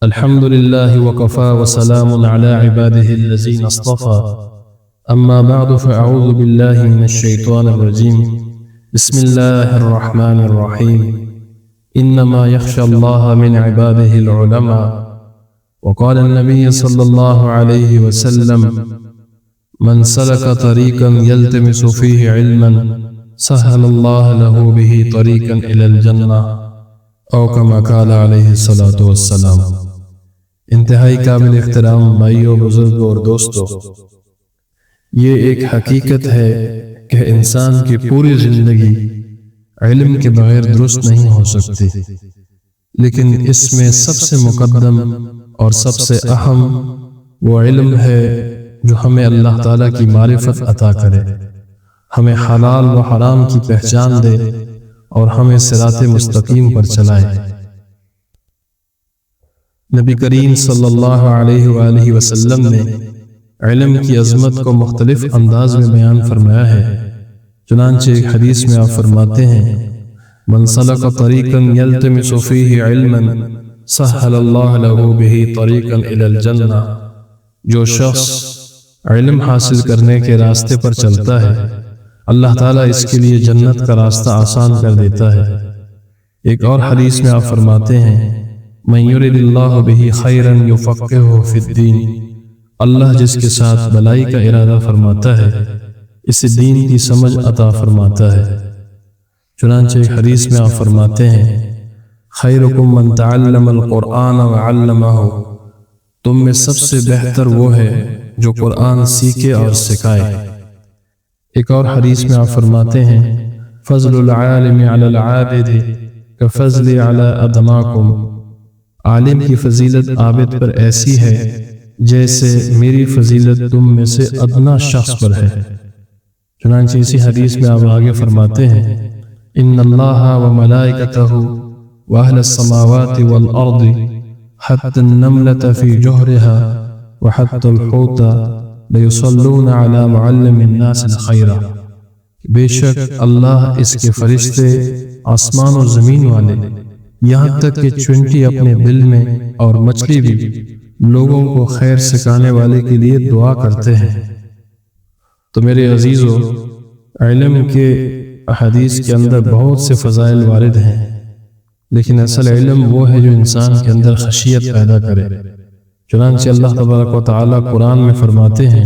الحمد لله وكفى وسلام على عباده الذين اصطفى أما بعد فأعوذ بالله من الشيطان الرجيم بسم الله الرحمن الرحيم إنما يخشى الله من عباده العلماء وقال النبي صلى الله عليه وسلم من سلك طريقا يلتمس فيه علما سهل الله له به طريقا إلى الجنة او كما قال علیہ الصلوۃ والسلام۔ انتہائی قابل احترام بھائیوں، بزرگوں اور دوستوں، یہ ایک حقیقت ہے کہ انسان کی پوری زندگی علم کے بغیر درست نہیں ہو سکتی، لیکن اس میں سب سے مقدم اور سب سے اہم وہ علم ہے جو ہمیں اللہ تعالیٰ کی معرفت عطا کرے، ہمیں حلال و حرام کی پہچان دے اور ہمیں صراط مستقیم پر چلائے۔ نبی کریم صلی اللہ علیہ وآلہ وسلم نے علم کی عظمت کو مختلف انداز میں بیان فرمایا ہے۔ چنانچہ ایک حدیث میں آپ فرماتے ہیں من سلک طریقا یلتمس فیہ علما سہل اللہ لہ بہ طریقا الی الجنہ، جو شخص علم حاصل کرنے کے راستے پر چلتا ہے اللہ تعالیٰ اس کے لیے جنت کا راستہ آسان کر دیتا ہے۔ ایک اور حدیث میں آپ فرماتے ہیں من یرد اللہ بہ خیرا یفقہہ فی الدین، اللہ جس کے ساتھ بھلائی کا ارادہ فرماتا ہے اسے دین کی سمجھ عطا فرماتا ہے۔ چنانچہ ایک حدیث میں آپ فرماتے ہیں خیرکم من تعلم القرآن وعلمہ، تم میں سب سے بہتر وہ ہے جو قرآن سیکھے اور سکھائے۔ ایک اور حدیث میں آپ فرماتے ہیں فضل العالم علی العابد کفضلی علی ادناکم، عالم کی فضیلت عابد پر ایسی ہے جیسے میری فضیلت تم میں سے ادنا شخص پر ہے۔ چنانچہ اسی حدیث میں آپ آگے فرماتے ہیں ان اللہ وملائکتہ واہل السماوات والارض حتی النملة فی جوہرہا وحتی الحوت لیصلون علی معلم الناس الخیر، بے شک اللہ، اس کے فرشتے، آسمان اور زمین والے، یہاں تک کہ چونٹی اپنے بل میں اور مچھلی بھی لوگوں کو خیر سکھانے والے کے لیے دعا کرتے ہیں۔ تو میرے عزیزو، علم کے احادیث کے اندر بہت سے فضائل وارد ہیں، لیکن اصل علم وہ ہے جو انسان کے اندر خشیت پیدا کرے۔ چنانچہ اللہ تبارک و تعالیٰ قرآن میں فرماتے ہیں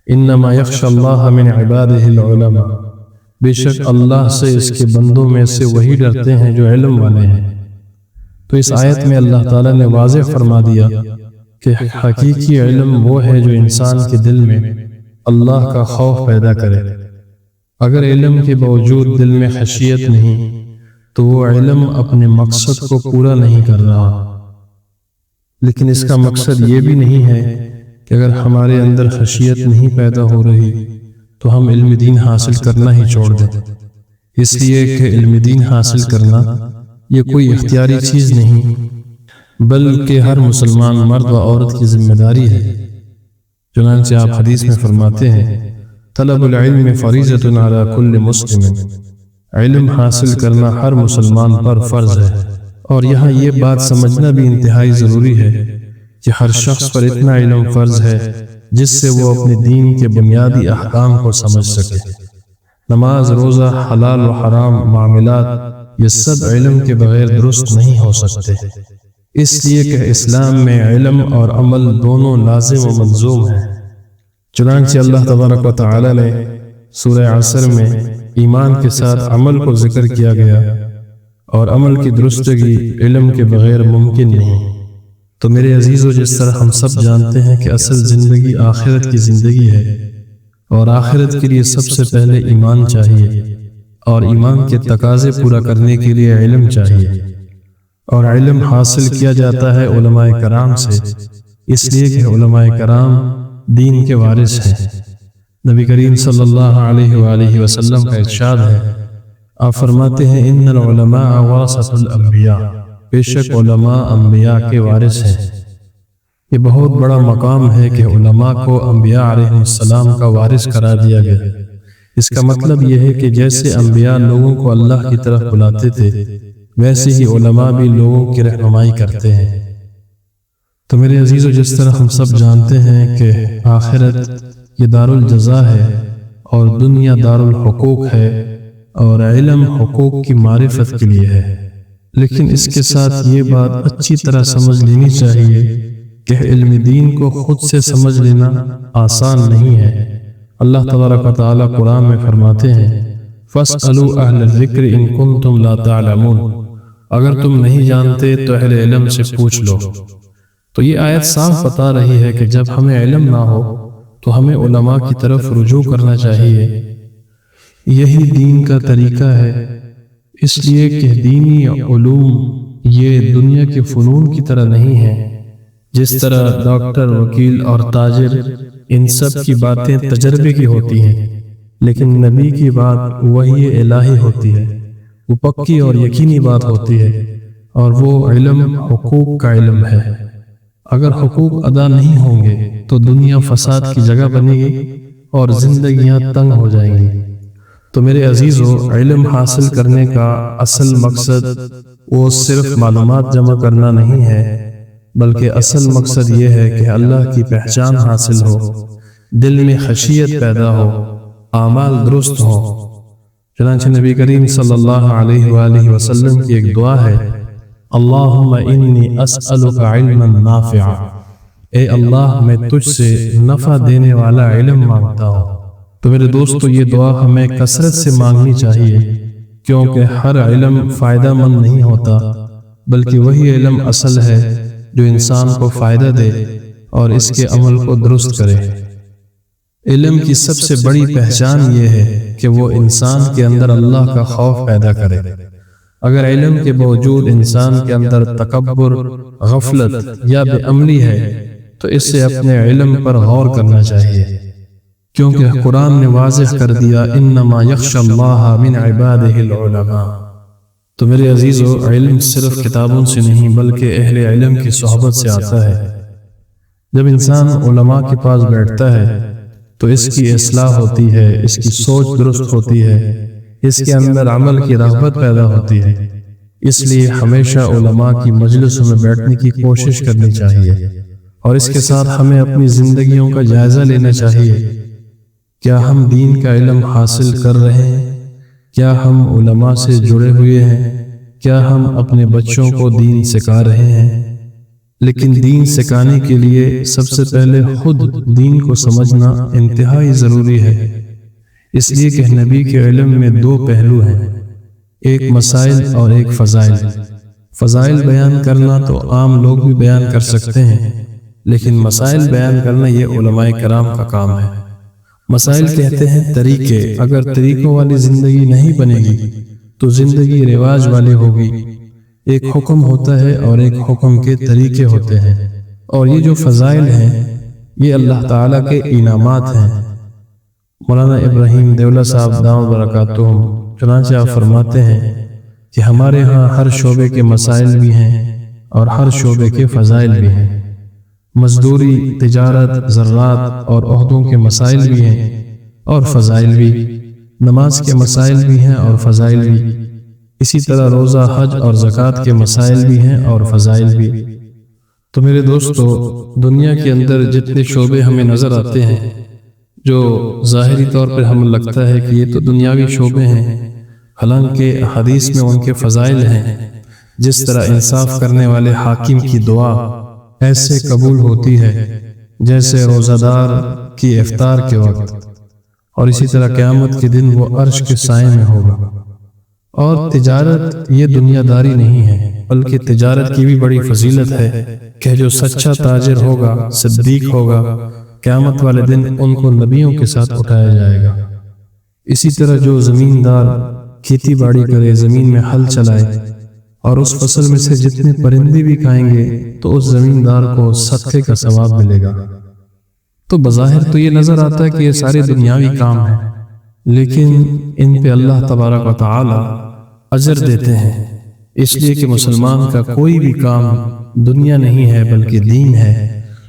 انما یخشی اللہ من عبادہ العلماء، بے شک اللہ سے اس کے بندوں میں سے وہی ڈرتے ہیں جو علم والے ہیں۔ تو اس آیت میں اللہ تعالیٰ نے واضح فرما دیا کہ حقیقی علم وہ ہے جو انسان کے دل میں اللہ کا خوف پیدا کرے۔ اگر علم کے باوجود دل میں خشیت نہیں تو وہ علم اپنے مقصد کو پورا نہیں کر رہا۔ لیکن اس کا مقصد یہ بھی نہیں ہے کہ اگر ہمارے اندر خشیت نہیں پیدا ہو رہی تو ہم علم دین حاصل کرنا ہی چھوڑ دیں، اس لیے کہ علم دین حاصل کرنا یہ کوئی اختیاری چیز نہیں بلکہ ہر مسلمان مرد و عورت کی ذمہ داری ہے۔ چنانچہ آپ حدیث میں فرماتے ہیں طلب العلم فریضۃ علی کل مسلم، علم حاصل کرنا ہر مسلمان پر فرض ہے۔ اور یہاں یہ بات سمجھنا بھی انتہائی ضروری ہے کہ ہر شخص پر اتنا علم فرض ہے جس سے وہ اپنے دین کے بنیادی احکام کو سمجھ سکے۔ نماز، روزہ، حلال و حرام معاملات، یہ سب علم کے بغیر درست نہیں ہو سکتے، اس لیے کہ اسلام میں علم اور عمل دونوں لازم و ملزوم ہیں۔ چنانچہ اللہ تبارک و تعالی نے سورہ عصر میں ایمان کے ساتھ عمل کو ذکر کیا گیا، اور عمل کی درستگی علم کے بغیر ممکن نہیں۔ تو میرے عزیزو، جس طرح ہم سب جانتے ہیں کہ اصل زندگی آخرت کی زندگی ہے، اور آخرت کے لیے سب سے پہلے ایمان چاہیے، اور ایمان کے تقاضے پورا کرنے کے لیے علم چاہیے، اور علم حاصل کیا جاتا ہے علماء کرام سے، اس لیے کہ علماء کرام دین کے وارث ہیں۔ نبی کریم صلی اللہ علیہ وآلہ وسلم کا ارشاد ہے، آپ فرماتے ہیں ان العلماء ورثۃ الانبیاء، بے شک علماء انبیاء کے وارث ہیں۔ یہ بہت بڑا مقام ہے کہ علماء کو انبیاء علیہ السلام کا وارث قرار دیا گیا۔ اس کا مطلب یہ ہے کہ جیسے انبیاء لوگوں کو اللہ کی طرف بلاتے تھے، ویسے ہی علماء بھی لوگوں کی رہنمائی کرتے ہیں۔ تو میرے عزیزو، جس طرح ہم سب جانتے ہیں کہ آخرت یہ دار الجزا ہے اور دنیا دار الحقوق ہے، اور علم حقوق کی معرفت کے لیے ہے، لیکن اس کے ساتھ یہ بات اچھی طرح سمجھ لینی چاہیے کہ علم دین کو خود سے سمجھ لینا آسان نہیں ہے۔ اللہ تبارک و تعالیٰ قرآن میں فرماتے ہیں فَاسْأَلُوا أَهْلَ الذِّكْرِ إِن كُنتُمْ لَا تَعْلَمُونَ، اگر تم نہیں جانتے تو اہل علم سے پوچھ لو۔ تو یہ آیت صاف بتا رہی ہے کہ جب ہمیں علم نہ ہو تو ہمیں علماء کی طرف رجوع کرنا چاہیے۔ یہی دین کا طریقہ ہے، اس لیے کہ دینی علوم یہ دنیا کے فنون کی طرح نہیں ہے۔ جس طرح ڈاکٹر، وکیل اور تاجر، ان سب کی باتیں تجربے کی ہوتی ہیں، لیکن نبی کی بات وحی الہی ہوتی ہے، وہ پکی اور یقینی بات ہوتی ہے، اور وہ علم حقوق کا علم ہے۔ اگر حقوق ادا نہیں ہوں گے تو دنیا فساد کی جگہ بنے گی اور زندگیاں تنگ ہو جائیں گی۔ تو میرے عزیزو، علم حاصل کرنے کا اصل مقصد وہ صرف معلومات جمع کرنا نہیں ہے، بلکہ اصل مقصد یہ ہے کہ اللہ کی پہچان حاصل ہو، دل میں خشیت پیدا ہو، اعمال درست ہو۔ چنانچہ نبی کریم صلی اللہ علیہ وآلہ وسلم کی ایک دعا ہے، اللہم انی اسألک علما نافعا، اے اللہ میں تجھ سے نفع دینے والا علم مانگتا ہوں۔ تو میرے دوستو، یہ دعا ہمیں کثرت سے مانگنی چاہیے، کیونکہ ہر علم فائدہ مند نہیں ہوتا، بلکہ وہی علم اصل ہے جو انسان کو فائدہ دے اور اس کے عمل کو درست کرے۔ علم کی سب سے بڑی پہچان یہ ہے کہ وہ انسان کے اندر اللہ کا خوف پیدا کرے۔ اگر علم کے باوجود انسان کے اندر تکبر، غفلت یا بے عملی ہے تو اس سے اپنے علم پر غور کرنا چاہیے، کیونکہ قرآن نے واضح کر دیا انما یخشی اللہ من عبادہ العلماء۔ تو میرے عزیزو، علم صرف کتابوں سے نہیں بلکہ اہل علم کی صحبت سے آتا ہے۔ جب انسان علماء کے پاس بیٹھتا ہے تو اس کی اصلاح ہوتی ہے، اس کی سوچ درست ہوتی ہے، اس کے اندر عمل کی رغبت پیدا ہوتی ہے۔ اس لیے ہمیشہ علماء کی مجلسوں میں بیٹھنے کی کوشش کرنی چاہیے، اور اس کے ساتھ ہمیں اپنی زندگیوں کا جائزہ لینا چاہیے۔ کیا ہم دین کا علم حاصل کر رہے ہیں؟ کیا ہم علماء سے جڑے ہوئے ہیں؟ کیا ہم اپنے بچوں کو دین سکھا رہے ہیں؟ لیکن دین سکھانے کے لیے سب سے پہلے خود دین کو سمجھنا انتہائی ضروری ہے، اس لیے کہ نبی کے علم میں دو پہلو ہیں، ایک مسائل اور ایک فضائل۔ فضائل بیان کرنا تو عام لوگ بھی بیان کر سکتے ہیں، لیکن مسائل بیان کرنا یہ علماء کرام کا کام ہے۔ مسائل کہتے ہیں طریقے، اگر طریقوں والی زندگی نہیں بنے گی تو زندگی رواج والی ہوگی۔ ایک حکم ہوتا ہے اور ایک حکم کے طریقے ہوتے ہیں، اور یہ جو فضائل ہیں یہ اللہ تعالیٰ کے انعامات ہیں۔ مولانا ابراہیم دیولہ صاحب دامت برکاتہم چنانچہ آپ فرماتے ہیں کہ ہمارے ہاں ہر شعبے کے مسائل بھی ہیں اور ہر شعبے کے فضائل بھی ہیں۔ مزدوری، تجارت، زراعت اور عہدوں کے مسائل بھی ہیں اور فضائل بھی، نماز کے مسائل بھی ہیں اور فضائل بھی، اسی طرح روزہ، حج اور زکوٰۃ کے مسائل بھی ہیں اور فضائل بھی۔ تو میرے دوستو، دنیا کے اندر جتنے شعبے ہمیں نظر آتے ہیں جو ظاہری طور پر ہمیں لگتا ہے کہ یہ تو دنیاوی شعبے ہیں، حالانکہ حدیث میں ان کے فضائل ہیں۔ جس طرح انصاف کرنے والے حاکم کی دعا ایسے قبول ہوتی ہے جیسے روزہ دار کی افطار کے وقت، اور اسی طرح قیامت کے دن وہ عرش کے سائے میں ہوگا۔ اور تجارت یہ دنیا داری نہیں ہے، بلکہ تجارت کی بھی بڑی فضیلت ہے کہ جو سچا تاجر ہوگا، صدیق ہوگا، قیامت والے دن ان کو نبیوں کے ساتھ اٹھایا جائے گا۔ اسی طرح جو زمیندار کھیتی باڑی کرے، زمین میں ہل چلائے اور اس فصل میں سے جتنے پرندے بھی کھائیں گے تو اس زمیندار کو صدقے کا ثواب ملے گا۔ تو بظاہر تو یہ نظر آتا ہے کہ یہ سارے دنیاوی کام ہیں، لیکن ان پہ اللہ تبارک و تعالی اجر دیتے ہیں، اس لیے کہ مسلمان کا کوئی بھی کام دنیا نہیں ہے بلکہ دین ہے،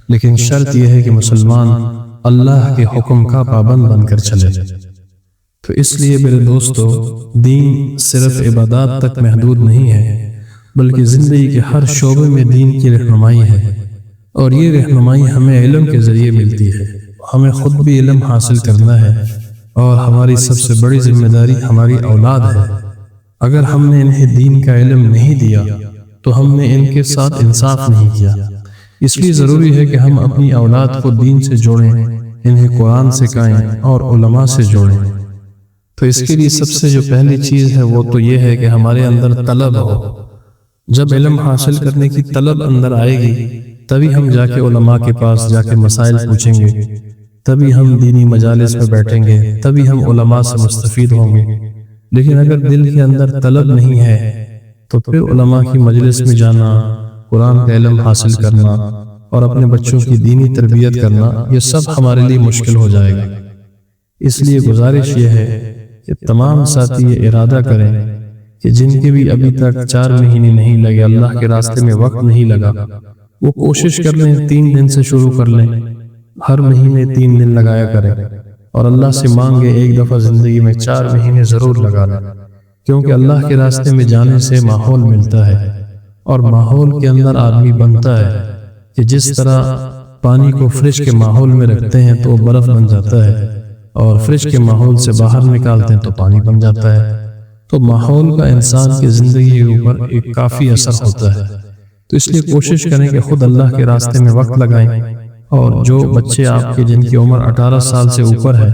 لیکن شرط یہ ہے کہ مسلمان اللہ کے حکم کا پابند بن کر چلے۔ تو اس لیے میرے دوستو، دین صرف عبادات تک محدود نہیں ہے، بلکہ زندگی کے ہر شعبے میں دین کی رہنمائی ہے۔ اور یہ رہنمائی ہمیں علم کے ذریعے ملتی ہے۔ ہمیں خود بھی علم حاصل کرنا ہے، اور ہماری سب سے بڑی ذمہ داری ہماری اولاد ہے۔ اگر ہم نے انہیں دین کا علم نہیں دیا تو ہم نے ان کے ساتھ انصاف نہیں کیا۔ اس لیے ضروری ہے کہ ہم اپنی اولاد کو دین سے جوڑیں، انہیں قرآن سکھائیں اور علماء سے جوڑیں۔ تو اس کے لیے سب سے جو پہلی چیز ہے وہ تو یہ ہے کہ ہمارے اندر طلب ہو۔ جب علم حاصل کرنے کی طلب اندر آئے گی تبھی ہم جا کے علماء کے پاس جا کے مسائل پوچھیں گے، تبھی ہم دینی مجالس میں بیٹھیں گے، تبھی ہم علماء سے مستفید ہوں گے۔ لیکن اگر دل کے اندر طلب نہیں ہے تو پھر علماء کی مجلس میں جانا، قرآن کا علم حاصل کرنا اور اپنے بچوں کی دینی تربیت کرنا، یہ سب ہمارے لیے مشکل ہو جائے گا۔ اس لیے گزارش یہ ہے کہ تمام ساتھی یہ ارادہ کریں کہ جن کے بھی ابھی تک 4 مہینے نہیں لگے، اللہ کے راستے میں وقت نہیں لگا، وہ کوشش کر لیں 3 دن سے شروع کر لیں، ہر مہینے 3 دن لگایا کریں، اور اللہ سے مانگے ایک دفعہ زندگی میں 4 مہینے ضرور لگا لیں، کیونکہ اللہ کے راستے میں جانے سے ماحول ملتا ہے، اور ماحول کے اندر آدمی بنتا ہے کہ جس طرح پانی کو فریج کے ماحول میں رکھتے ہیں تو برف بن جاتا ہے، اور فریج کے ماحول سے باہر نکالتے ہیں تو پانی بن جاتا ہے۔ تو ماحول کا انسان کی زندگی کے اوپر ایک کافی اثر ہوتا ہے۔ تو اس لیے کوشش کریں کہ خود اللہ کے راستے میں وقت لگائیں، اور جو بچے آپ کے جن کی عمر 18 سال سے اوپر ہے،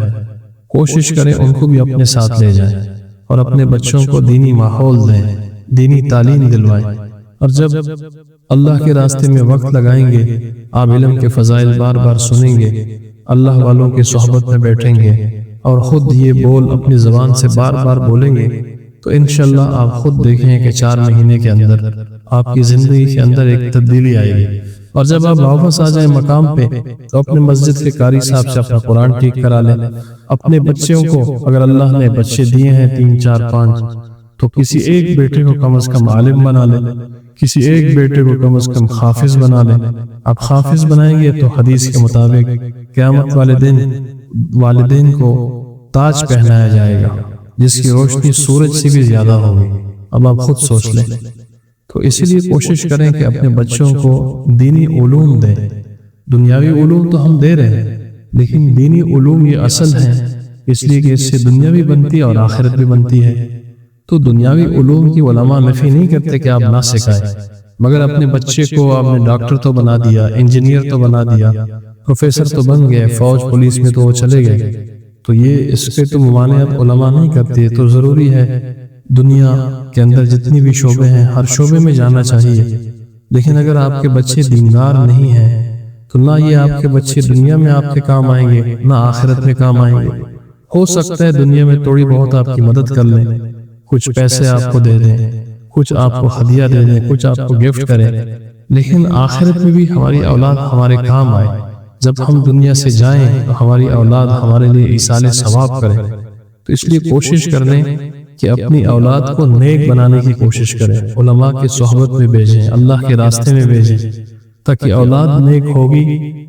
کوشش کریں ان کو بھی اپنے ساتھ لے جائیں اور اپنے بچوں کو دینی ماحول دیں، دینی تعلیم دلوائیں۔ اور جب اللہ کے راستے میں وقت لگائیں گے، آپ علم کے فضائل بار بار سنیں گے، اللہ والوں کی صحبت میں بیٹھیں گے، اور خود یہ بول اپنی زبان سے بار بار بولیں گے، تو انشاءاللہ آپ خود دیکھیں کہ 4 مہینے کے اندر آپ کی زندگی کے اندر ایک تبدیلی آئے گی۔ اور جب آپ واپس آ جائیں مقام پہ تو اپنے مسجد کے قاری صاحب سے اپنا قرآن ٹھیک کرا لیں۔ اپنے بچوں کو اگر اللہ نے بچے دیے ہیں 3 4 5 تو کسی ایک بیٹے کو کم از کم عالم بنا لیں، کسی ایک بیٹے کو کم از کم حافظ بنا لیں۔ آپ حافظ بنائیں گے تو حدیث کے مطابق قیامت والے دن والدین کو تاج پہنایا جائے گا جس کی روشنی سورج سے بھی زیادہ ہوگی۔ اب آپ خود سوچ لیں۔ تو اسی لیے کوشش کریں کہ اپنے بچوں کو دینی علوم دیں۔ دنیاوی علوم تو ہم دے رہے ہیں، لیکن دینی علوم یہ اصل ہیں، اس لیے کہ اس سے دنیا بھی بنتی ہے اور آخرت بھی بنتی ہے۔ تو دنیاوی علوم کی علماء نفی نہیں کرتے کہ آپ نہ سکھائیں، مگر اپنے بچے کو آپ نے ڈاکٹر تو بنا دیا، انجینئر تو بنا دیا، پروفیسر تو بن گئے، فوج پولیس میں تو وہ چلے گئے، تو یہ اس پہ تو ممانعت علماء نہیں کرتے۔ تو ضروری ہے دنیا کے اندر جتنی بھی شعبے ہیں ہر شعبے میں جانا چاہیے، لیکن اگر آپ کے بچے دیندار نہیں ہیں تو نہ یہ آپ کے بچے دنیا میں آپ کے کام آئیں گے نہ آخرت میں کام آئیں گے۔ ہو سکتا ہے دنیا میں تھوڑی بہت آپ کی مدد کر لیں، کچھ پیسے آپ کو دے دیں، کچھ آپ کو ہدیہ دے دیں، کچھ آپ کو گفٹ کریں، لیکن آخرت میں بھی ہماری اولاد ہمارے کام آئے۔ جب ہم دنیا سے جائیں تو ہماری اولاد ہمارے لیے ایصال ثواب کرے۔ تو اس لیے کوشش کر لیں کہ اپنی اولاد کو نیک بنانے کی کوشش کریں، علماء کی صحبت میں بھیجیں، اللہ کے راستے میں بھیجیں، تاکہ اولاد نیک ہوگی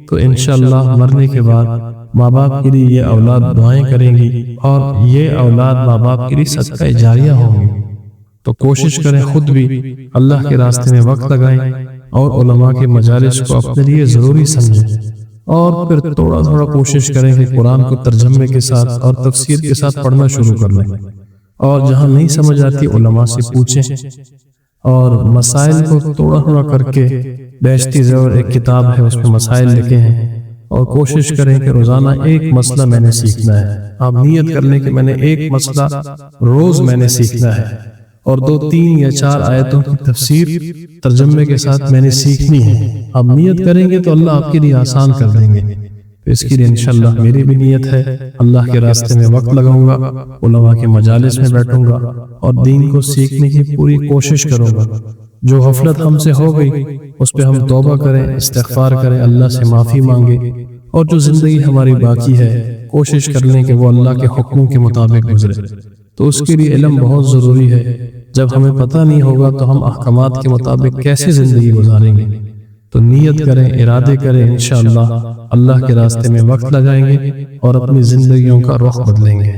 تو انشاءاللہ مرنے کے بعد ماں باپ کے لیے یہ اولاد دعائیں کریں گی، اور یہ اولاد ماں باپ کے لیے صدقہ جاریہ ہوں گی۔ تو کوشش کریں خود بھی اللہ کے راستے میں وقت لگائیں، اور علماء کے مجالس کو اپنے لیے ضروری سمجھیں، اور پھر تھوڑا تھوڑا کوشش کریں کہ قرآن کو ترجمے کے ساتھ اور تفسیر کے ساتھ پڑھنا شروع کر لیں، اور جہاں نہیں سمجھ آتی علماء سے پوچھیں، اور مسائل کو تھوڑا تھوڑا کر کے بیشتی زور ایک کتاب ہے اس میں مسائل لکھے ہیں، اور کوشش کریں کہ روزانہ ایک مسئلہ میں نے سیکھنا ہے۔ آپ نیت کر لیں کہ میں نے ایک مسئلہ روز میں نے سیکھنا ہے، اور 2 3 یا 4 آیتوں کی تفسیر ترجمے کے ساتھ میں نے سیکھنی ہے۔ آپ نیت کریں گے تو اللہ آپ کے لیے آسان کر دیں گے۔ تو اس کے لیے انشاءاللہ میری بھی نیت ہے، اللہ کے راستے میں وقت لگاؤں گا، علماء کے مجالس میں بیٹھوں گا، اور دین کو سیکھنے کی پوری کوشش کروں گا۔ جو غفلت ہم سے ہو گئی اس پہ ہم توبہ کریں، استغفار کریں، اللہ سے معافی مانگیں، اور جو زندگی ہماری باقی ہے کوشش کر لیں کہ وہ اللہ کے حکموں کے مطابق گزرے۔ تو اس کے لیے علم بہت ضروری ہے۔ جب ہمیں پتہ نہیں ہوگا تو ہم احکامات کے مطابق کیسے زندگی گزاریں گے؟ تو نیت کریں، ارادے کریں، انشاءاللہ اللہ کے راستے میں وقت لگائیں گے اور اپنی زندگیوں کا رخ بدلیں گے۔